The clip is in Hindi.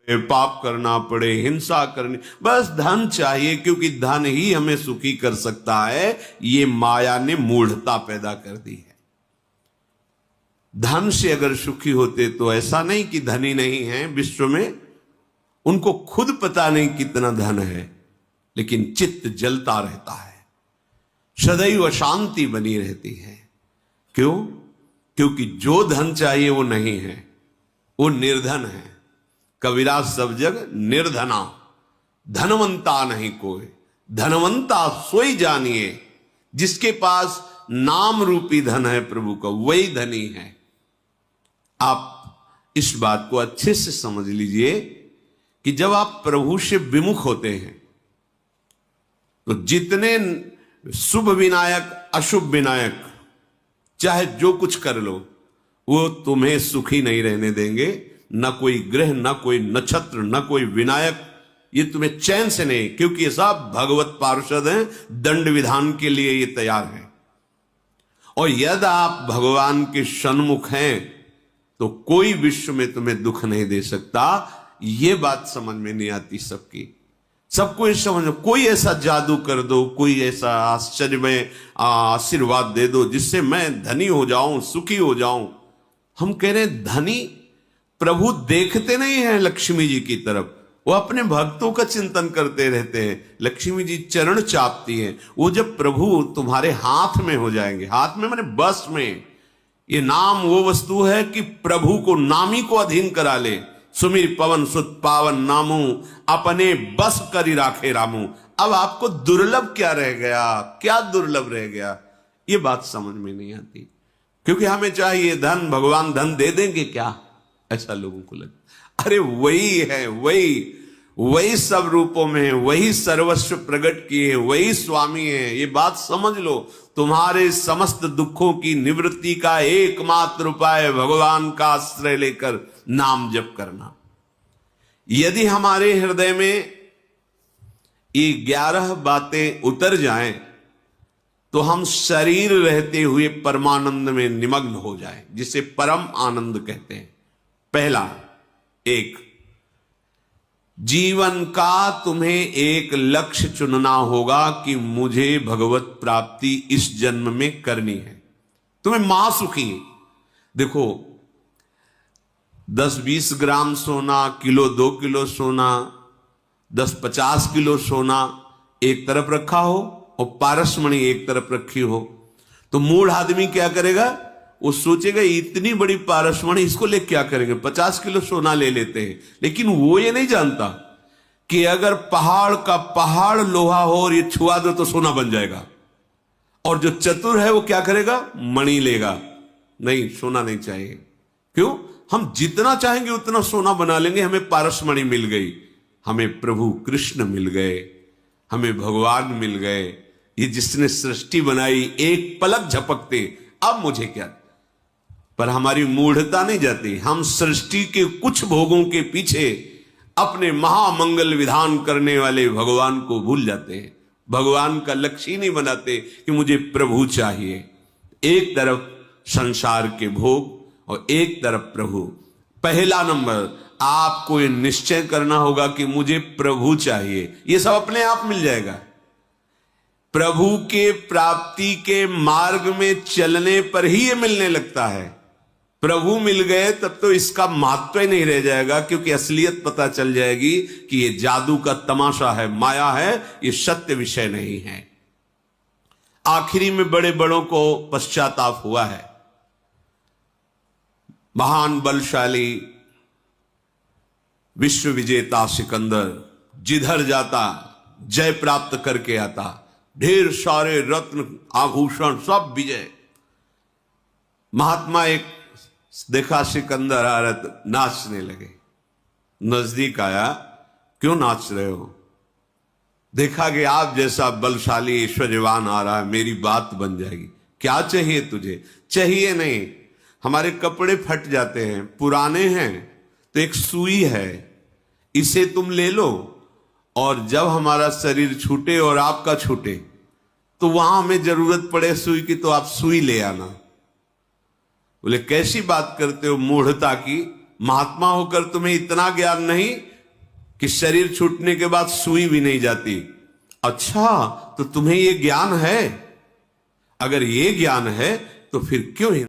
पाप करना पड़े, हिंसा करनी, बस धन चाहिए क्योंकि धन ही हमें सुखी कर सकता है। ये माया ने मूढ़ता पैदा कर दी है। धन से अगर सुखी होते तो ऐसा नहीं कि धनी नहीं है विश्व में, उनको खुद पता नहीं कितना धन है, लेकिन चित्त जलता रहता है, सदैव अशांति बनी रहती है। क्यों? क्योंकि जो धन चाहिए वो नहीं है, वो निर्धन है। कबीरा सब जग निर्धना, धनवंता नहीं कोई, धनवंता सोई जानिए। जिसके पास नाम रूपी धन है प्रभु का, वही धनी है। आप इस बात को अच्छे से समझ लीजिए कि जब आप प्रभु से विमुख होते हैं तो जितने शुभ विनायक अशुभ विनायक चाहे जो कुछ कर लो, वो तुम्हें सुखी नहीं रहने देंगे। न कोई ग्रह, न कोई नक्षत्र, न कोई विनायक, ये तुम्हें चैन से नहीं, क्योंकि ये सब भगवत पार्षद हैं, दंड विधान के लिए ये तैयार हैं। और यदि आप भगवान के सन्मुख हैं तो कोई विश्व में तुम्हें दुख नहीं दे सकता। ये बात समझ में नहीं आती सबकी। सबको इस समझ, कोई ऐसा जादू कर दो, कोई ऐसा आश्चर्यमय आशीर्वाद दे दो जिससे मैं धनी हो जाऊं, सुखी हो जाऊं। हम कह रहे हैं धनी प्रभु देखते नहीं है लक्ष्मी जी की तरफ, वो अपने भक्तों का चिंतन करते रहते हैं। लक्ष्मी जी चरण चापती हैं। वो जब प्रभु तुम्हारे हाथ में हो जाएंगे, हाथ में माने बस में, ये नाम वो वस्तु है कि प्रभु को, नामी को अधीन करा ले। सुमिर पवन सुत पावन नामू, अपने बस करी राखे रामू। अब आपको दुर्लभ क्या रह गया? क्या दुर्लभ रह गया? ये बात समझ में नहीं आती, क्योंकि हमें चाहिए धन, भगवान धन दे देंगे क्या, ऐसा लोगों को लगता। अरे वही है, वही सब रूपों में है, वही सर्वस्व प्रकट किए हैं, वही स्वामी है। ये बात समझ लो। तुम्हारे समस्त दुखों की निवृत्ति का एकमात्र उपाय भगवान का आश्रय लेकर नाम जप करना। यदि हमारे हृदय में ये 11 बातें उतर जाएं तो हम शरीर रहते हुए परमानंद में निमग्न हो जाएं, जिसे परम आनंद कहते हैं। पहला, एक, जीवन का तुम्हें एक लक्ष्य चुनना होगा कि मुझे भगवत प्राप्ति इस जन्म में करनी है। तुम्हें महासुखी, देखो 10-20 ग्राम सोना, किलो 2 किलो सोना, 10-50 किलो सोना एक तरफ रखा हो और पारसमणि एक तरफ रखी हो, तो मूढ़ आदमी क्या करेगा? वो सोचेगा इतनी बड़ी पारसमणि इसको ले क्या करेंगे, 50 किलो सोना ले लेते हैं। लेकिन वो ये नहीं जानता कि अगर पहाड़ का पहाड़ लोहा हो और ये छुआ दो तो सोना बन जाएगा। और जो चतुर है वो क्या करेगा? मणि लेगा। नहीं, सोना नहीं चाहिए। क्यों? हम जितना चाहेंगे उतना सोना बना लेंगे। हमें पारसमणि मिल गई, हमें प्रभु कृष्ण मिल गए, हमें भगवान मिल गए। ये जिसने सृष्टि बनाई, एक पलक झपकते, अब मुझे क्या। पर हमारी मूढ़ता नहीं जाती। हम सृष्टि के कुछ भोगों के पीछे अपने महामंगल विधान करने वाले भगवान को भूल जाते हैं। भगवान का लक्ष्य ही नहीं बनाते कि मुझे प्रभु चाहिए। एक तरफ संसार के भोग और एक तरफ प्रभु। पहला नंबर, आपको ये निश्चय करना होगा कि मुझे प्रभु चाहिए। ये सब अपने आप मिल जाएगा। प्रभु के प्राप्ति के मार्ग में चलने पर ही ये मिलने लगता है। प्रभु मिल गए तब तो इसका महत्व ही नहीं रह जाएगा, क्योंकि असलियत पता चल जाएगी कि ये जादू का तमाशा है, माया है, ये सत्य विषय नहीं है। आखिरी में बड़े बड़ों को पश्चाताप हुआ है। महान बलशाली विश्व विजेता सिकंदर जिधर जाता जय प्राप्त करके आता, ढेर सारे रत्न आभूषण सब विजय। महात्मा एक देखा सिकंदर आ रहा, नाचने लगे। नजदीक आया, क्यों नाच रहे हो? देखा कि आप जैसा बलशाली ऐश्वर्यवान आ रहा है, मेरी बात बन जाएगी। क्या चाहिए तुझे? चाहिए नहीं, हमारे कपड़े फट जाते हैं, पुराने हैं, तो एक सुई है, इसे तुम ले लो, और जब हमारा शरीर छूटे और आपका छूटे तो वहां हमें जरूरत पड़े सुई की, तो आप सुई ले आना। बोले कैसी बात करते हो मूढ़ता की, महात्मा होकर तुम्हें इतना ज्ञान नहीं कि शरीर छूटने के बाद सुई भी नहीं जाती। अच्छा, तो तुम्हें ये ज्ञान है? अगर ये ज्ञान है तो फिर क्यों